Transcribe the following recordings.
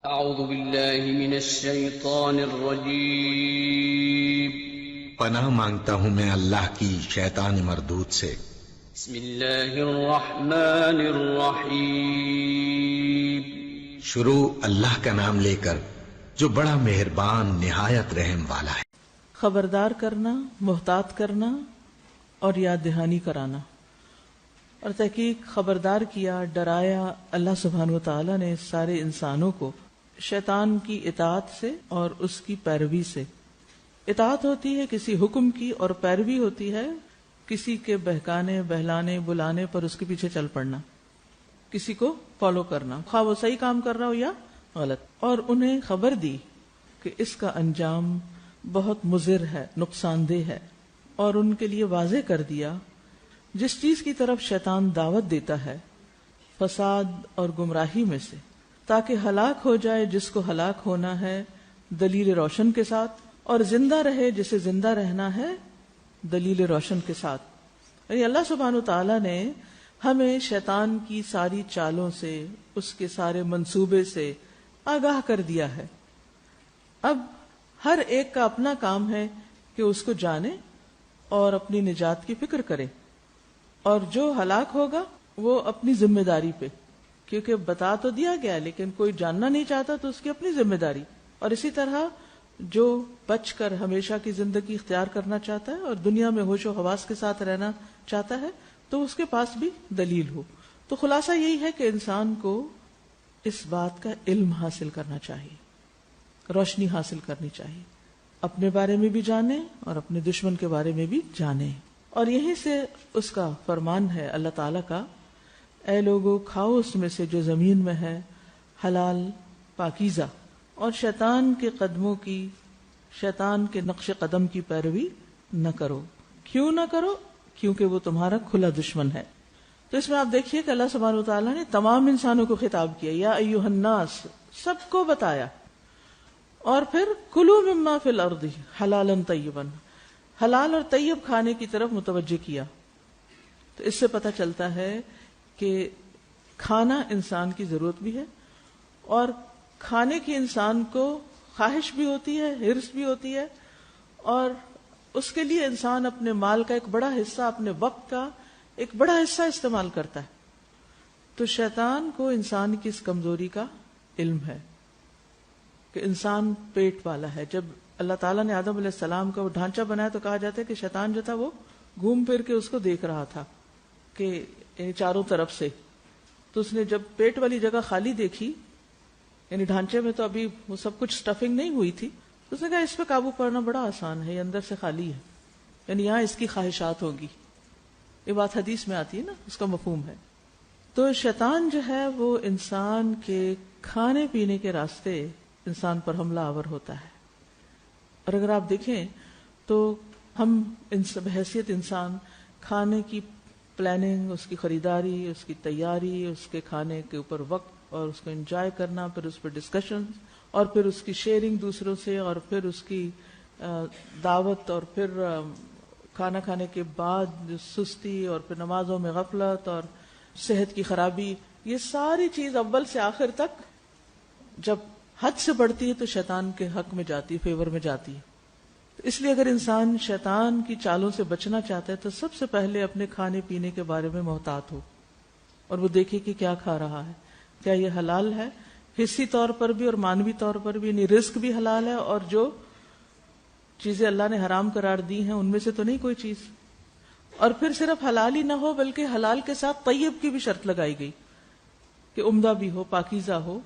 اعوذ باللہ من الشیطان الرجیم پناہ مانگتا ہوں میں اللہ کی شیطان مردود سے۔ بسم اللہ الرحمن الرحیم شروع اللہ کا نام لے کر جو بڑا مہربان نہایت رحم والا ہے۔ خبردار کرنا، محتاط کرنا اور یاد دہانی کرانا، اور تحقیق خبردار کیا، ڈرایا اللہ سبحانہ و تعالی نے سارے انسانوں کو شیطان کی اطاعت سے اور اس کی پیروی سے۔ اطاعت ہوتی ہے کسی حکم کی، اور پیروی ہوتی ہے کسی کے بہکانے، بہلانے، بلانے پر اس کے پیچھے چل پڑنا، کسی کو فالو کرنا، خواہ وہ صحیح کام کر رہا ہو یا غلط۔ اور انہیں خبر دی کہ اس کا انجام بہت مضر ہے، نقصان دہ ہے، اور ان کے لیے واضح کر دیا جس چیز کی طرف شیطان دعوت دیتا ہے فساد اور گمراہی میں سے، تاکہ ہلاک ہو جائے جس کو ہلاک ہونا ہے دلیل روشن کے ساتھ، اور زندہ رہے جسے زندہ رہنا ہے دلیل روشن کے ساتھ۔ یعنی اللہ سبحانہ وتعالی نے ہمیں شیطان کی ساری چالوں سے، اس کے سارے منصوبے سے آگاہ کر دیا ہے۔ اب ہر ایک کا اپنا کام ہے کہ اس کو جانے اور اپنی نجات کی فکر کرے، اور جو ہلاک ہوگا وہ اپنی ذمہ داری پہ، کیونکہ بتا تو دیا گیا لیکن کوئی جاننا نہیں چاہتا تو اس کی اپنی ذمہ داری۔ اور اسی طرح جو بچ کر ہمیشہ کی زندگی اختیار کرنا چاہتا ہے اور دنیا میں ہوش و حواس کے ساتھ رہنا چاہتا ہے تو اس کے پاس بھی دلیل ہو۔ تو خلاصہ یہی ہے کہ انسان کو اس بات کا علم حاصل کرنا چاہیے، روشنی حاصل کرنی چاہیے، اپنے بارے میں بھی جانے اور اپنے دشمن کے بارے میں بھی جانے۔ اور یہیں سے اس کا فرمان ہے اللہ تعالیٰ کا، اے لوگو کھاؤ اس میں سے جو زمین میں ہے حلال پاکیزہ، اور شیطان کے قدموں کی، شیطان کے نقش قدم کی پیروی نہ کرو۔ کیوں نہ کرو؟ کیونکہ وہ تمہارا کھلا دشمن ہے۔ تو اس میں آپ دیکھیے کہ اللہ سبحانہ وتعالیٰ نے تمام انسانوں کو خطاب کیا، یا ایھا الناس، سب کو بتایا، اور پھر کلوا مما فی الارض حلالا طیبا، حلال اور طیب کھانے کی طرف متوجہ کیا۔ تو اس سے پتہ چلتا ہے کہ کھانا انسان کی ضرورت بھی ہے، اور کھانے کی انسان کو خواہش بھی ہوتی ہے، حرص بھی ہوتی ہے، اور اس کے لیے انسان اپنے مال کا ایک بڑا حصہ، اپنے وقت کا ایک بڑا حصہ استعمال کرتا ہے۔ تو شیطان کو انسان کی اس کمزوری کا علم ہے کہ انسان پیٹ والا ہے۔ جب اللہ تعالیٰ نے آدم علیہ السلام کا وہ ڈھانچہ بنایا تو کہا جاتا ہے کہ شیطان جو تھا وہ گھوم پھر کے اس کو دیکھ رہا تھا کہ یعنی چاروں طرف سے۔ تو اس نے جب پیٹ والی جگہ خالی دیکھی، یعنی ڈھانچے میں تو ابھی وہ سب کچھ سٹفنگ نہیں ہوئی تھی، تو اس نے کہا اس پہ قابو پانا بڑا آسان ہے، یہ اندر سے خالی ہے، یعنی یہاں اس کی خواہشات ہوگی۔ یہ بات حدیث میں آتی ہے نا، اس کا مفہوم ہے۔ تو شیطان جو ہے وہ انسان کے کھانے پینے کے راستے انسان پر حملہ آور ہوتا ہے۔ اور اگر آپ دیکھیں تو ہم بحیثیت انسان کھانے کی پلاننگ، اس کی خریداری، اس کی تیاری، اس کے کھانے کے اوپر وقت اور اس کو انجوائے کرنا، پھر اس پر ڈسکشن، اور پھر اس کی شیئرنگ دوسروں سے، اور پھر اس کی دعوت، اور پھر کھانا کھانے کے بعد سستی، اور پھر نمازوں میں غفلت اور صحت کی خرابی، یہ ساری چیز اول سے آخر تک جب حد سے بڑھتی ہے تو شیطان کے حق میں جاتی ہے، فیور میں جاتی ہے۔ اس لیے اگر انسان شیطان کی چالوں سے بچنا چاہتا ہے تو سب سے پہلے اپنے کھانے پینے کے بارے میں محتاط ہو، اور وہ دیکھے کہ کیا کھا رہا ہے، کیا یہ حلال ہے، حصی طور پر بھی اور مانوی طور پر بھی، یعنی رزق بھی حلال ہے، اور جو چیزیں اللہ نے حرام قرار دی ہیں ان میں سے تو نہیں کوئی چیز۔ اور پھر صرف حلال ہی نہ ہو بلکہ حلال کے ساتھ طیب کی بھی شرط لگائی گئی کہ عمدہ بھی ہو، پاکیزہ ہو۔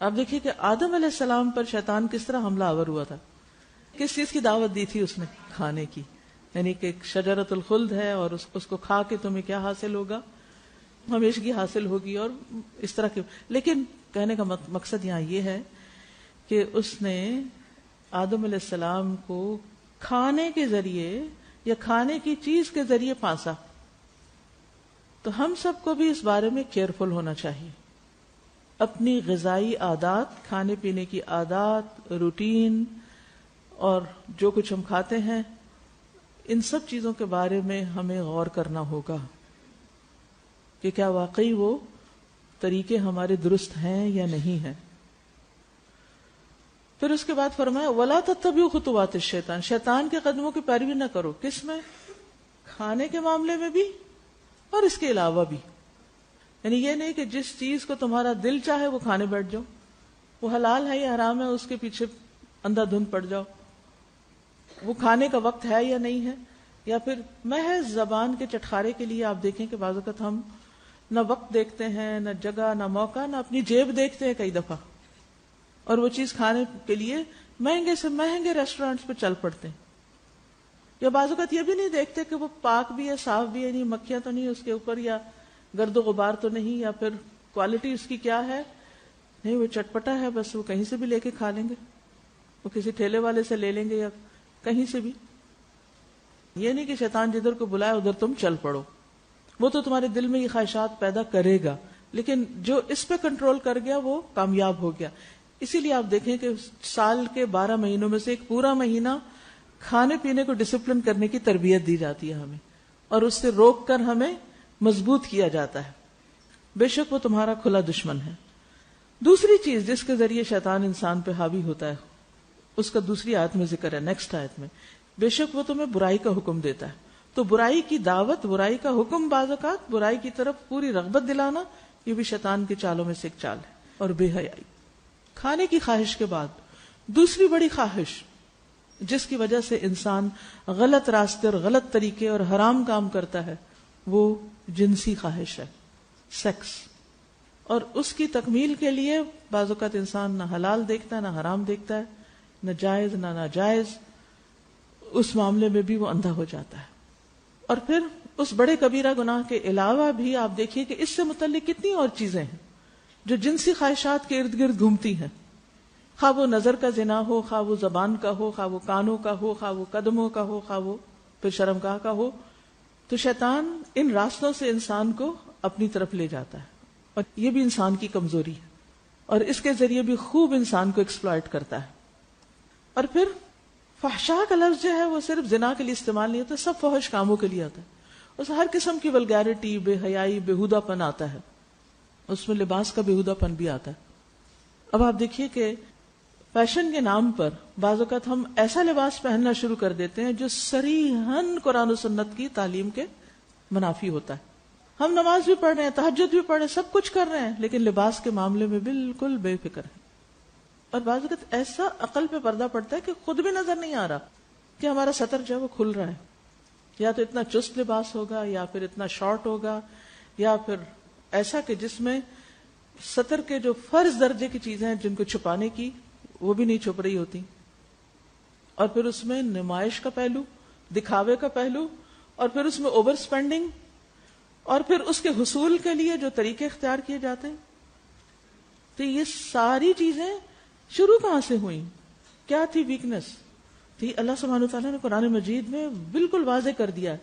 آپ دیکھیے کہ آدم علیہ السلام پر شیطان کس طرح حملہ آور ہوا تھا، کس چیز کی دعوت دی تھی اس نے؟ کھانے کی، یعنی کہ شجرۃ الخلد ہے اور اس کو کھا کے تمہیں کیا حاصل ہوگا؟ ہمیشگی حاصل ہوگی، اور اس طرح کے۔ لیکن کہنے کا مقصد یہاں یہ ہے کہ اس نے آدم علیہ السلام کو کھانے کے ذریعے یا کھانے کی چیز کے ذریعے پھانسا۔ تو ہم سب کو بھی اس بارے میں کیئرفل ہونا چاہیے، اپنی غذائی عادات، کھانے پینے کی عادات، روٹین، اور جو کچھ ہم کھاتے ہیں، ان سب چیزوں کے بارے میں ہمیں غور کرنا ہوگا کہ کیا واقعی وہ طریقے ہمارے درست ہیں یا نہیں ہیں۔ پھر اس کے بعد فرمایا وَلَا تَتَّبِعُوا خُطُوَاتِ الشَّيْطَانِ، شیطان کے قدموں کی پیروی نہ کرو. کس میں؟ کھانے کے معاملے میں بھی اور اس کے علاوہ بھی. یعنی یہ نہیں کہ جس چیز کو تمہارا دل چاہے وہ کھانے بیٹھ جاؤ، وہ حلال ہے یا حرام ہے اس کے پیچھے اندھا دھند پڑ جاؤ، وہ کھانے کا وقت ہے یا نہیں ہے. یا پھر محض زبان کے چٹخارے کے لیے آپ دیکھیں کہ بعض اوقات ہم نہ وقت دیکھتے ہیں، نہ جگہ، نہ موقع، نہ اپنی جیب دیکھتے ہیں کئی دفعہ، اور وہ چیز کھانے کے لیے مہنگے سے مہنگے ریسٹورینٹس پہ چل پڑتے ہیں. یا بعض اوقات یہ بھی نہیں دیکھتے کہ وہ پاک بھی ہے، صاف بھی ہے، نہیں مکھیاں تو نہیں اس کے اوپر، یا گرد و غبار تو نہیں، یا پھر کوالٹی اس کی کیا ہے، نہیں وہ چٹپٹا ہے بس وہ کہیں سے بھی لے کے کھا لیں گے، وہ کسی ٹھیلے والے سے لے لیں گے یا کہیں سے بھی. یہ نہیں کہ شیطان جدھر کو بلائے ادھر تم چل پڑو، وہ تو تمہارے دل میں یہ خواہشات پیدا کرے گا، لیکن جو اس پہ کنٹرول کر گیا وہ کامیاب ہو گیا. اسی لیے آپ دیکھیں کہ سال کے 12 مہینوں میں سے ایک پورا مہینہ کھانے پینے کو ڈسپلن کرنے کی تربیت دی جاتی ہے ہمیں، اور اس سے روک کر ہمیں مضبوط کیا جاتا ہے. بے شک وہ تمہارا کھلا دشمن ہے. دوسری چیز جس کے ذریعے شیطان انسان پہ حاوی ہوتا ہے اس کا دوسری آیت میں ذکر ہے، نیکسٹ آیت میں. بے شک وہ تمہیں برائی کا حکم دیتا ہے. تو برائی کی دعوت، برائی کا حکم، بعض اوقات برائی کی طرف پوری رغبت دلانا، یہ بھی شیطان کے چالوں میں سے ایک چال ہے. اور بے حیائی، کھانے کی خواہش کے بعد دوسری بڑی خواہش جس کی وجہ سے انسان غلط راستے اور غلط طریقے اور حرام کام کرتا ہے وہ جنسی خواہش ہے، سیکس. اور اس کی تکمیل کے لیے بعض اوقات انسان نہ حلال دیکھتا ہے نہ حرام دیکھتا ہے، نہ جائز نہ ناجائز، اس معاملے میں بھی وہ اندھا ہو جاتا ہے. اور پھر اس بڑے کبیرہ گناہ کے علاوہ بھی آپ دیکھیے کہ اس سے متعلق کتنی اور چیزیں ہیں جو جنسی خواہشات کے ارد گرد گھومتی ہیں، خواہ وہ نظر کا زنا ہو، خواہ وہ زبان کا ہو، خواہ وہ کانوں کا ہو، خواہ وہ قدموں کا ہو، خواہ وہ پھر شرمگاہ کا ہو. تو شیطان ان راستوں سے انسان کو اپنی طرف لے جاتا ہے، اور یہ بھی انسان کی کمزوری ہے، اور اس کے ذریعے بھی خوب انسان کو ایکسپلائٹ کرتا ہے. اور پھر فحشاء کا لفظ جو ہے وہ صرف زنا کے لیے استعمال نہیں ہوتا، سب فحش کاموں کے لیے آتا ہے. اس ہر قسم کی ولگیرٹی، بے حیائی، بےہودہ پن آتا ہے، اس میں لباس کا بےہودہ پن بھی آتا ہے. اب آپ دیکھیے کہ فیشن کے نام پر بعض اوقات ہم ایسا لباس پہننا شروع کر دیتے ہیں جو صریحاً قرآن و سنت کی تعلیم کے منافی ہوتا ہے. ہم نماز بھی پڑھ رہے ہیں، تہجد بھی پڑھ رہے ہیں، سب کچھ کر رہے ہیں، لیکن لباس کے معاملے میں بالکل بے فکر ہیں. اور بعض اوقات ایسا عقل پہ پردہ پڑتا ہے کہ خود بھی نظر نہیں آ رہا کہ ہمارا سطر جو ہے وہ کھل رہا ہے. یا تو اتنا چست لباس ہوگا، یا پھر اتنا شارٹ ہوگا، یا پھر ایسا کہ جس میں سطر کے جو فرض درجے کی چیزیں ہیں جن کو چھپانے کی وہ بھی نہیں چھپ رہی ہوتی. اور پھر اس میں نمائش کا پہلو، دکھاوے کا پہلو، اور پھر اس میں اوور سپینڈنگ، اور پھر اس کے حصول کے لیے جو طریقے اختیار کیے جاتے ہیں. تو یہ ساری چیزیں شروع کہاں سے ہوئیں؟ کیا تھی ویکنس؟ تھی اللہ سبحانہ وتعالیٰ نے قرآن مجید میں بالکل واضح کر دیا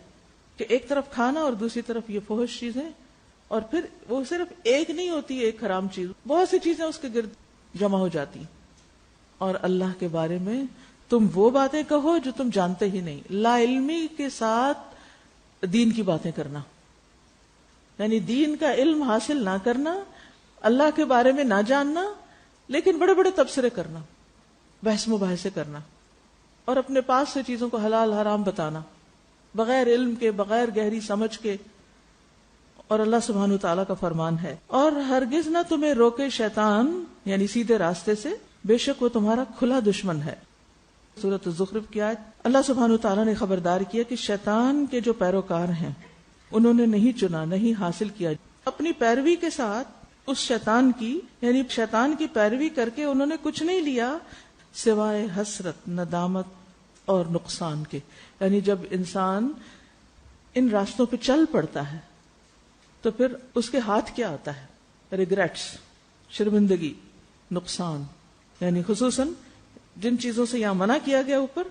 کہ ایک طرف کھانا اور دوسری طرف یہ فحش چیزیں. اور پھر وہ صرف ایک نہیں ہوتی ایک حرام چیز، بہت سی چیزیں اس کے گرد جمع ہو جاتی. اور اللہ کے بارے میں تم وہ باتیں کہو جو تم جانتے ہی نہیں. لا علمی کے ساتھ دین کی باتیں کرنا، یعنی دین کا علم حاصل نہ کرنا، اللہ کے بارے میں نہ جاننا، لیکن بڑے بڑے تبصرے کرنا، بحث مباحثے کرنا، اور اپنے پاس سے چیزوں کو حلال حرام بتانا بغیر علم کے، بغیر گہری سمجھ کے. اور اللہ سبحانہ وتعالیٰ کا فرمان ہے اور ہرگز نہ تمہیں روکے شیطان یعنی سیدھے راستے سے، بے شک وہ تمہارا کھلا دشمن ہے. سورۃ الزخرف کی آیت. اللہ سبحانہ وتعالیٰ نے خبردار کیا کہ شیطان کے جو پیروکار ہیں انہوں نے نہیں چنا، نہیں حاصل کیا، اپنی پیروی کے ساتھ اس شیطان کی یعنی شیطان کی پیروی کر کے انہوں نے کچھ نہیں لیا سوائے حسرت، ندامت اور نقصان کے. یعنی جب انسان ان راستوں پہ چل پڑتا ہے تو پھر اس کے ہاتھ کیا آتا ہے؟ ریگریٹس، شرمندگی، نقصان. یعنی خصوصاً جن چیزوں سے یہاں منع کیا گیا اوپر،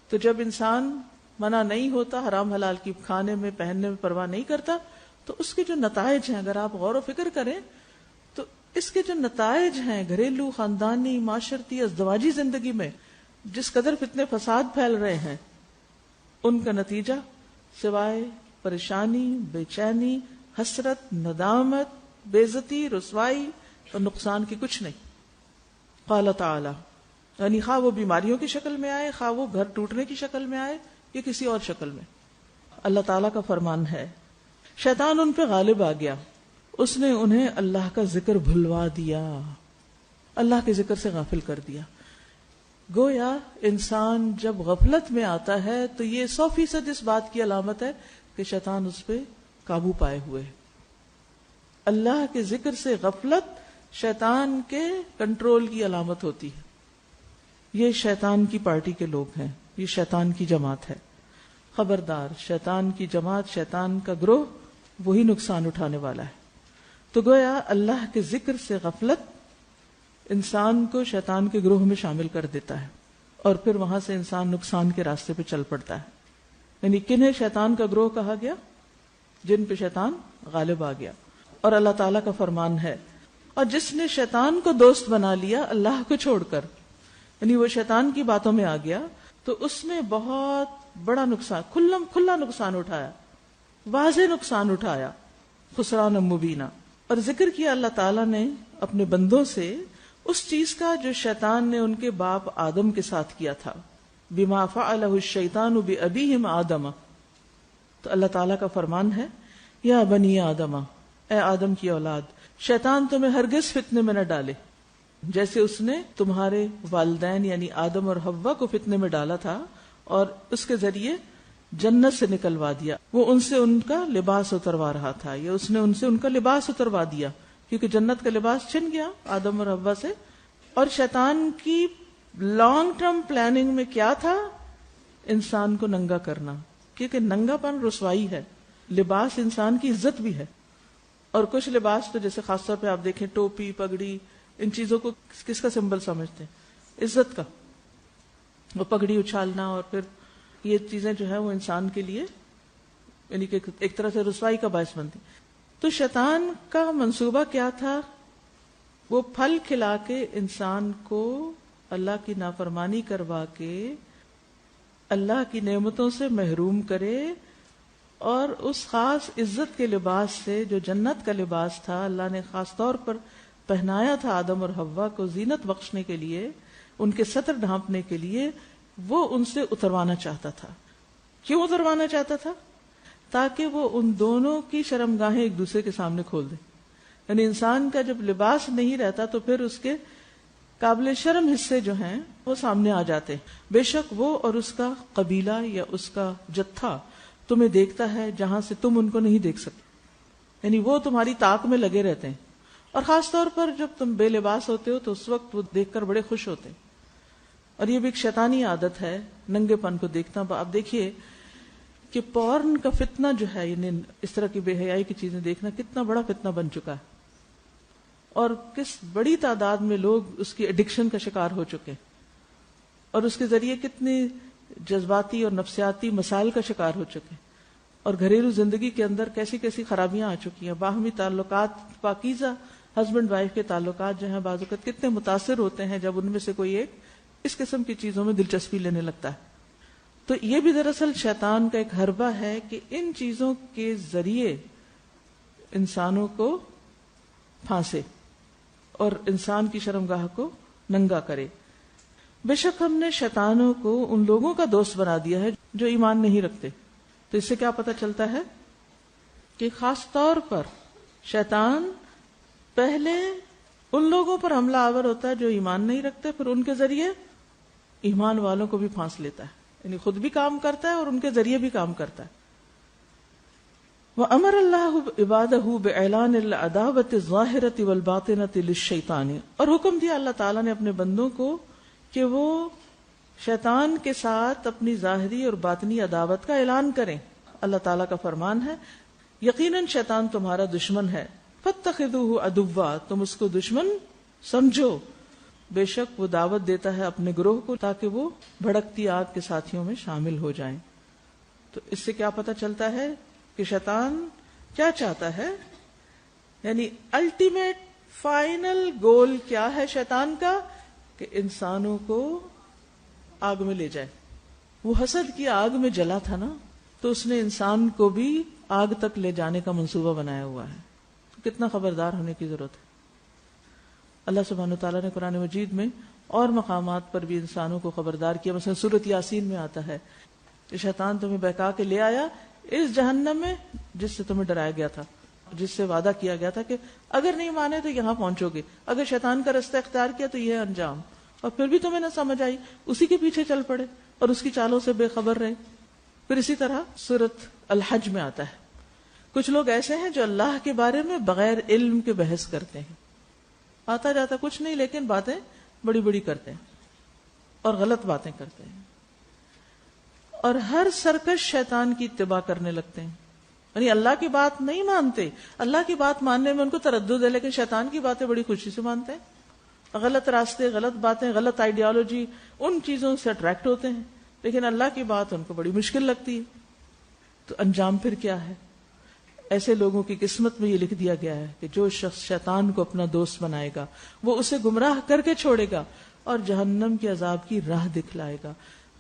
تو جب انسان منع نہیں ہوتا، حرام حلال کی کھانے میں پہننے میں پرواہ نہیں کرتا، تو اس کے جو نتائج ہیں اگر آپ غور و فکر کریں تو اس کے جو نتائج ہیں گھریلو، خاندانی، معاشرتی، ازدواجی زندگی میں جس قدر فتنے فساد پھیل رہے ہیں، ان کا نتیجہ سوائے پریشانی، بے چینی، حسرت، ندامت، بے عزتی، رسوائی اور نقصان کی کچھ نہیں. قال تعالی، یعنی خواہ وہ بیماریوں کی شکل میں آئے، خواہ وہ گھر ٹوٹنے کی شکل میں آئے، یا کسی اور شکل میں. اللہ تعالیٰ کا فرمان ہے شیطان ان پہ غالب آ گیا، اس نے انہیں اللہ کا ذکر بھلوا دیا، اللہ کے ذکر سے غافل کر دیا. گویا انسان جب غفلت میں آتا ہے تو یہ 100% اس بات کی علامت ہے کہ شیطان اس پہ قابو پائے ہوئے. اللہ کے ذکر سے غفلت شیطان کے کنٹرول کی علامت ہوتی ہے. یہ شیطان کی پارٹی کے لوگ ہیں، یہ شیطان کی جماعت ہے. خبردار، شیطان کی جماعت، شیطان کا گروہ وہی نقصان اٹھانے والا ہے. تو گویا اللہ کے ذکر سے غفلت انسان کو شیطان کے گروہ میں شامل کر دیتا ہے، اور پھر وہاں سے انسان نقصان کے راستے پہ چل پڑتا ہے. یعنی کنہیں شیطان کا گروہ کہا گیا؟ جن پہ شیطان غالب آ گیا. اور اللہ تعالیٰ کا فرمان ہے، اور جس نے شیطان کو دوست بنا لیا اللہ کو چھوڑ کر، یعنی وہ شیطان کی باتوں میں آ گیا، تو اس نے بہت بڑا نقصان، کھلا نقصان اٹھایا، واضح نقصان اٹھایا، خسران مبینہ. اور ذکر کیا اللہ تعالیٰ نے اپنے بندوں سے اس چیز کا جو شیطان نے ان کے باپ آدم کے ساتھ کیا تھا. بما فعلہ الشیطان بأبیہم آدم. تو اللہ تعالیٰ کا فرمان ہے، یا بنی آدم، اے آدم کی اولاد، شیطان تمہیں ہرگز فتنے میں نہ ڈالے جیسے اس نے تمہارے والدین یعنی آدم اور حوا کو فتنے میں ڈالا تھا اور اس کے ذریعے جنت سے نکلوا دیا. وہ ان سے ان کا لباس اتروا رہا تھا، یا اس نے ان سے ان کا لباس اتروا دیا، کیونکہ جنت کا لباس چھن گیا آدم اور حوا سے. اور شیطان کی لانگ ٹرم پلاننگ میں کیا تھا؟ انسان کو ننگا کرنا، کیونکہ ننگا پن رسوائی ہے. لباس انسان کی عزت بھی ہے. اور کچھ لباس تو جیسے خاص طور پہ آپ دیکھیں ٹوپی، پگڑی، ان چیزوں کو کس کا سمبل سمجھتے ہیں؟ عزت کا. وہ پگڑی اچھالنا اور پھر یہ چیزیں جو ہے وہ انسان کے لیے یعنی کہ ایک طرح سے رسوائی کا باعث بنتی. تو شیطان کا منصوبہ کیا تھا؟ وہ پھل کھلا کے انسان کو اللہ کی نافرمانی کروا کے اللہ کی نعمتوں سے محروم کرے، اور اس خاص عزت کے لباس سے جو جنت کا لباس تھا، اللہ نے خاص طور پر پہنایا تھا آدم اور حوا کو زینت بخشنے کے لیے، ان کے ستر ڈھانپنے کے لیے، وہ ان سے اتروانا چاہتا تھا. کیوں اتروانا چاہتا تھا؟ تاکہ وہ ان دونوں کی شرمگاہیں ایک دوسرے کے سامنے کھول دے. یعنی انسان کا جب لباس نہیں رہتا تو پھر اس کے قابل شرم حصے جو ہیں وہ سامنے آ جاتے. بے شک وہ اور اس کا قبیلہ یا اس کا جتھا تمہیں دیکھتا ہے جہاں سے تم ان کو نہیں دیکھ سکتے. یعنی وہ تمہاری طاق میں لگے رہتے ہیں، اور خاص طور پر جب تم بے لباس ہوتے ہو تو اس وقت وہ دیکھ کر بڑے خوش ہوتے ہیں. اور یہ بھی ایک شیطانی عادت ہے ننگے پن کو دیکھنا. آپ دیکھیے کہ پورن کا فتنہ جو ہے، یعنی اس طرح کی بے حیائی کی چیزیں دیکھنا کتنا بڑا فتنہ بن چکا ہے، اور کس بڑی تعداد میں لوگ اس کی ایڈکشن کا شکار ہو چکے، اور اس کے ذریعے کتنی جذباتی اور نفسیاتی مسائل کا شکار ہو چکے، اور گھریلو زندگی کے اندر کیسی کیسی خرابیاں آ چکی ہیں. باہمی تعلقات، پاکیزہ ہسبینڈ وائف کے تعلقات جو ہیں بعض اوقات کتنے متاثر ہوتے ہیں جب ان میں سے کوئی ایک اس قسم کی چیزوں میں دلچسپی لینے لگتا ہے. تو یہ بھی دراصل شیطان کا ایک حربہ ہے کہ ان چیزوں کے ذریعے انسانوں کو پھانسے اور انسان کی شرمگاہ کو ننگا کرے. بے شک ہم نے شیطانوں کو ان لوگوں کا دوست بنا دیا ہے جو ایمان نہیں رکھتے. تو اس سے کیا پتہ چلتا ہے کہ خاص طور پر شیطان پہلے ان لوگوں پر حملہ آور ہوتا ہے جو ایمان نہیں رکھتے، پھر ان کے ذریعے ایمان والوں کو بھی پھانس لیتا ہے. یعنی خود بھی کام کرتا ہے اور ان کے ذریعے بھی کام کرتا ہے. وَأَمَرَ اللَّهُ عِبَادَهُ بِإِعْلَانِ الْعَدَاوَةِ الظَّاهِرَةِ وَالْبَاطِنَةِ لِلشَّيْطَانِ. اور حکم دیا اللہ تعالیٰ نے اپنے بندوں کو کہ وہ شیطان کے ساتھ اپنی ظاہری اور باطنی عداوت کا اعلان کریں. اللہ تعالیٰ کا فرمان ہے یقیناً شیطان تمہارا دشمن ہے، فَاتَّخِذُوهُ عَدُوًّا، تم اس کو دشمن سمجھو. بے شک وہ دعوت دیتا ہے اپنے گروہ کو تاکہ وہ بھڑکتی آگ کے ساتھیوں میں شامل ہو جائیں. تو اس سے کیا پتہ چلتا ہے کہ شیطان کیا چاہتا ہے، یعنی الٹیمیٹ فائنل گول کیا ہے شیطان کا، کہ انسانوں کو آگ میں لے جائے. وہ حسد کی آگ میں جلا تھا نا، تو اس نے انسان کو بھی آگ تک لے جانے کا منصوبہ بنایا ہوا ہے. کتنا خبردار ہونے کی ضرورت ہے. اللہ سبحانہ وتعالیٰ نے قرآن مجید میں اور مقامات پر بھی انسانوں کو خبردار کیا. مثلا سورۃ یاسین میں آتا ہے کہ شیطان تمہیں بہکا کے لے آیا اس جہنم میں جس سے تمہیں ڈرایا گیا تھا، جس سے وعدہ کیا گیا تھا کہ اگر نہیں مانے تو یہاں پہنچو گے، اگر شیطان کا رستہ اختیار کیا تو یہ انجام، اور پھر بھی تمہیں نہ سمجھ آئی، اسی کے پیچھے چل پڑے اور اس کی چالوں سے بے خبر رہے. پھر اسی طرح سورۃ الحج میں آتا ہے کچھ لوگ ایسے ہیں جو اللہ کے بارے میں بغیر علم کے بحث کرتے ہیں، آتا جاتا کچھ نہیں لیکن باتیں بڑی بڑی کرتے ہیں اور غلط باتیں کرتے ہیں، اور ہر سرکش شیطان کی اتباع کرنے لگتے ہیں. یعنی اللہ کی بات نہیں مانتے، اللہ کی بات ماننے میں ان کو تردد ہے، لیکن شیطان کی باتیں بڑی خوشی سے مانتے ہیں. غلط راستے، غلط باتیں، غلط آئیڈیالوجی، ان چیزوں سے اٹریکٹ ہوتے ہیں، لیکن اللہ کی بات ان کو بڑی مشکل لگتی ہے. تو انجام پھر کیا ہے؟ ایسے لوگوں کی قسمت میں یہ لکھ دیا گیا ہے کہ جو شخص شیطان کو اپنا دوست بنائے گا وہ اسے گمراہ کر کے چھوڑے گا اور جہنم کے عذاب کی راہ دکھلائے گا.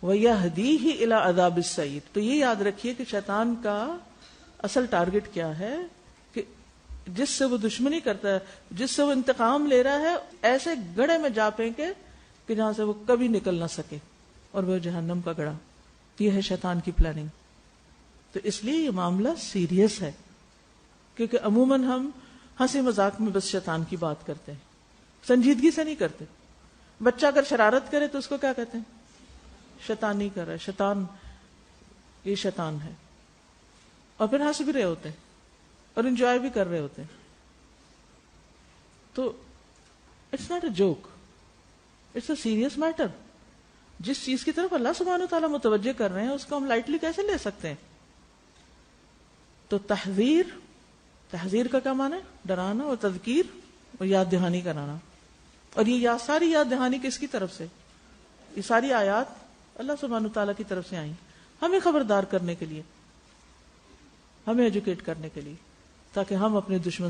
وَيَهْدِيهِ إِلَىٰ عَذَابِ السَّعِيرِ. تو یہ یاد رکھیے کہ شیطان کا اصل ٹارگٹ کیا ہے کہ جس سے وہ دشمنی کرتا ہے، جس سے وہ انتقام لے رہا ہے، ایسے گڑھے میں جا پھینکے کہ جہاں سے وہ کبھی نکل نہ سکے، اور وہ جہنم کا گڑھا. یہ ہے شیطان کی پلاننگ. تو اس لیے یہ معاملہ سیریس ہے، کیونکہ عموماً ہم ہنسی مذاق میں بس شیطان کی بات کرتے ہیں، سنجیدگی سے نہیں کرتے. بچہ اگر شرارت کرے تو اس کو کیا کہتے ہیں؟ شیطان نہیں کر رہا ہے، شیطان، یہ شیطان ہے. اور پھر ہنس بھی رہے ہوتے ہیں اور انجوائے بھی کر رہے ہوتے ہیں. تو it's not a joke, it's a serious matter. جس چیز کی طرف اللہ سبحانہ وتعالیٰ متوجہ کر رہے ہیں اس کو ہم لائٹلی کیسے لے سکتے ہیں؟ تو تحذیر کا کیا معنی ہے؟ ڈرانا، اور تذکیر اور یاد دہانی کرانا. اور یہ ساری یاد دہانی کس کی طرف سے؟ یہ ساری آیات اللہ سبحانہ وتعالیٰ کی طرف سے آئیں ہمیں خبردار کرنے کے لیے، ہمیں ایجوکیٹ کرنے کے لیے، تاکہ ہم اپنے دشمن